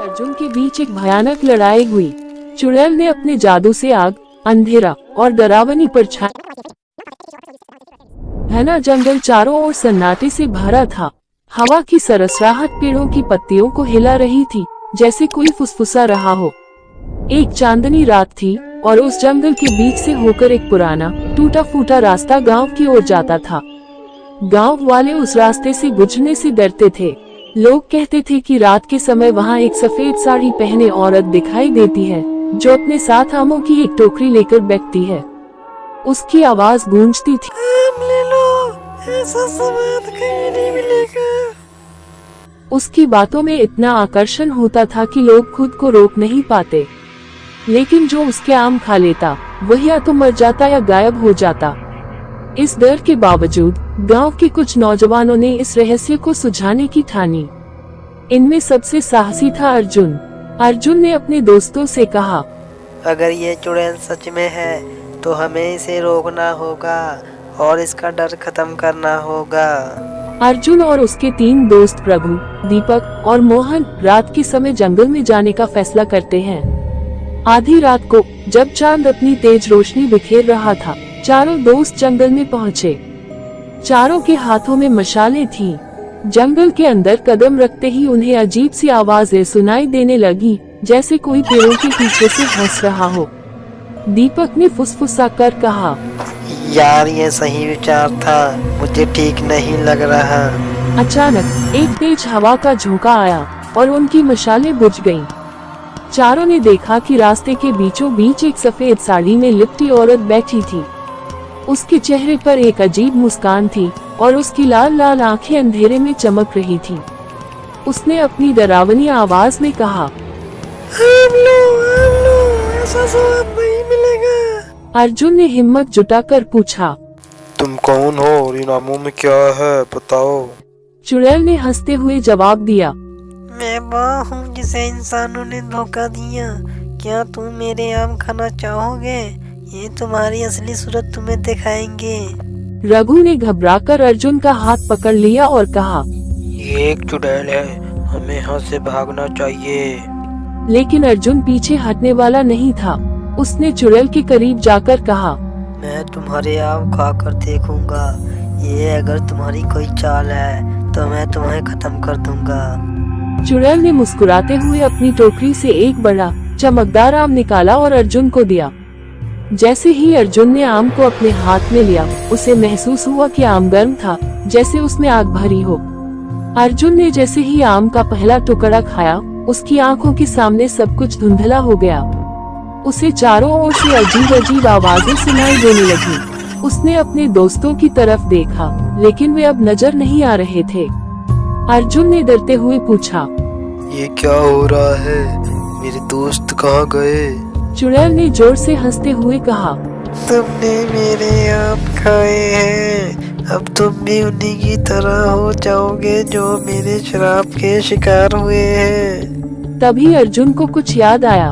अर्जुन के बीच एक भयानक लड़ाई हुई। चुड़ैल ने अपने जादू से आग, अंधेरा और डरावनी परछाई। घना जंगल चारों ओर सन्नाटे से भरा था। हवा की सरसराहट पेड़ों की पत्तियों को हिला रही थी, जैसे कोई फुसफुसा रहा हो। एक चांदनी रात थी और उस जंगल के बीच से होकर एक पुराना टूटा फूटा रास्ता गांव की ओर जाता था। गांव वाले उस रास्ते से गुजरने से डरते थे। लोग कहते थे कि रात के समय वहां एक सफेद साड़ी पहने औरत दिखाई देती है, जो अपने साथ आमों की एक टोकरी लेकर बैठती है। उसकी आवाज गूंजती थी, आम ले लो, ऐसा स्वाद कहीं नहीं मिलेगा। उसकी बातों में इतना आकर्षण होता था कि लोग खुद को रोक नहीं पाते। लेकिन जो उसके आम खा लेता, वह या तो मर जाता या गायब हो जाता। इस डर के बावजूद गांव के कुछ नौजवानों ने इस रहस्य को सुलझाने की ठानी। इनमें सबसे साहसी था अर्जुन। अर्जुन ने अपने दोस्तों से कहा, अगर ये चुड़ैल सच में है तो हमें इसे रोकना होगा और इसका डर खत्म करना होगा। अर्जुन और उसके 3 दोस्त प्रभु, दीपक और मोहन रात के समय जंगल में जाने का फैसला करते हैं। आधी रात को जब चांद अपनी तेज रोशनी बिखेर रहा था, चारों दोस्त जंगल में पहुँचे। चारों के हाथों में मशालें थीं। जंगल के अंदर कदम रखते ही उन्हें अजीब सी आवाजें सुनाई देने लगी, जैसे कोई पेड़ों के पीछे से हंस रहा हो। दीपक ने फुसफुसा कर कहा, यार ये सही विचार था, मुझे ठीक नहीं लग रहा। अचानक एक तेज हवा का झोंका आया और उनकी मशालें बुझ गईं। चारों ने देखा कि रास्ते के बीचों बीच एक सफेद साड़ी में लिपटी औरत बैठी थी। उसके चेहरे पर एक अजीब मुस्कान थी और उसकी लाल लाल आंखें अंधेरे में चमक रही थी। उसने अपनी डरावनी आवाज में कहा, आम लो, ऐसा स्वाद नहीं मिलेगा। अर्जुन ने हिम्मत जुटाकर पूछा, तुम कौन हो और इन आमों में क्या है, बताओ। चुड़ैल ने हंसते हुए जवाब दिया, मैं वो हूँ जिसे इंसानों ने धोखा दिया। क्या तुम मेरे आम खाना चाहोगे? ये तुम्हारी असली सूरत तुम्हें दिखाएंगे। रघु ने घबराकर अर्जुन का हाथ पकड़ लिया और कहा, ये एक चुड़ैल है, हमें यहाँ से भागना चाहिए। लेकिन अर्जुन पीछे हटने वाला नहीं था। उसने चुड़ैल के करीब जाकर कहा, मैं तुम्हारे आम खाकर देखूंगा। ये अगर तुम्हारी कोई चाल है तो मैं तुम्हें खत्म कर दूंगा। चुड़ैल ने मुस्कुराते हुए अपनी टोकरी से एक बड़ा चमकदार आम निकाला और अर्जुन को दिया। जैसे ही अर्जुन ने आम को अपने हाथ में लिया, उसे महसूस हुआ कि आम गर्म था, जैसे उसमें आग भरी हो। अर्जुन ने जैसे ही आम का पहला टुकड़ा खाया, उसकी आंखों के सामने सब कुछ धुंधला हो गया। उसे चारों ओर से अजीब अजीब आवाजें सुनाई देने लगी। उसने अपने दोस्तों की तरफ देखा, लेकिन वे अब नजर नहीं आ रहे थे। अर्जुन ने डरते हुए पूछा, ये क्या हो रहा है? मेरे दोस्त कहाँ गए? चुड़ैल ने जोर से हंसते हुए कहा, तुमने मेरे आम खाए हैं, अब तुम भी उन्हीं की तरह हो जाओगे जो मेरे श्राप के शिकार हुए हैं। तभी अर्जुन को कुछ याद आया।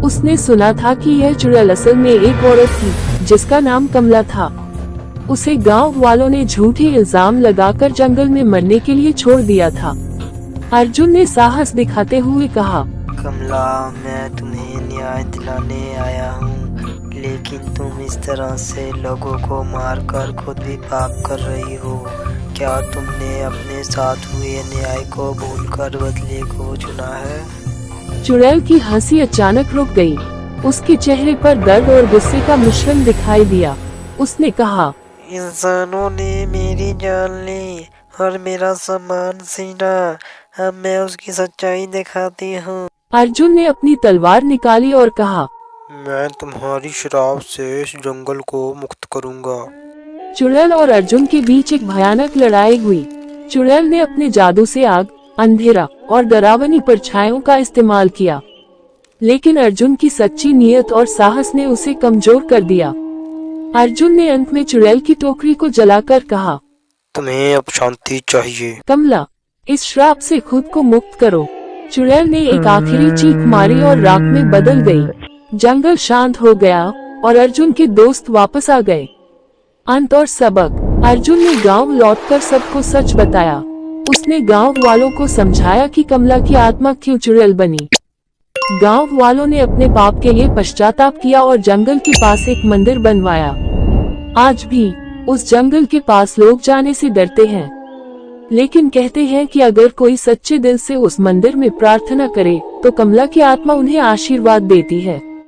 उसने सुना था कि यह चुड़ैल असल में एक औरत थी, जिसका नाम कमला था। उसे गांव वालों ने झूठे इल्जाम लगाकर जंगल में मरने के लिए छोड़ दिया था। अर्जुन ने साहस दिखाते हुए कहा, कमला, मैं तुम्हें न्याय दिलाने आया हूँ, लेकिन तुम इस तरह से लोगों को मारकर खुद भी पाप कर रही हो। क्या तुमने अपने साथ हुए न्याय को भूलकर बदले को चुना है? चुड़ैल की हंसी अचानक रुक गई। उसके चेहरे पर दर्द और गुस्से का मिश्रण दिखाई दिया। उसने कहा, इंसानों ने मेरी जान ली और मेरा सम्मान छीना। अब मैं उसकी सच्चाई दिखाती हूँ। अर्जुन ने अपनी तलवार निकाली और कहा, मैं तुम्हारी श्राप से इस जंगल को मुक्त करूंगा। चुड़ैल और अर्जुन के बीच एक भयानक लड़ाई हुई। चुड़ैल ने अपने जादू से आग, अंधेरा और डरावनी परछाइयों का इस्तेमाल किया, लेकिन अर्जुन की सच्ची नीयत और साहस ने उसे कमजोर कर दिया। अर्जुन ने अंत में चुड़ैल की टोकरी को जलाकर कहा, तुम्हें अब शांति चाहिए। कमला, इस श्राप से खुद को मुक्त करो। चुड़ैल ने एक आखिरी चीख मारी और राख में बदल गई। जंगल शांत हो गया और अर्जुन के दोस्त वापस आ गए। अंत और सबक। अर्जुन ने गांव लौटकर सबको सच बताया। उसने गांव वालों को समझाया कि कमला की आत्मा क्यों चुड़ैल बनी गांव वालों ने अपने पाप के लिए पश्चाताप किया और जंगल के पास एक मंदिर बनवाया। आज भी उस जंगल के पास लोग जाने से डरते हैं, लेकिन कहते हैं कि अगर कोई सच्चे दिल से उस मंदिर में प्रार्थना करे तो कमला की आत्मा उन्हें आशीर्वाद देती है।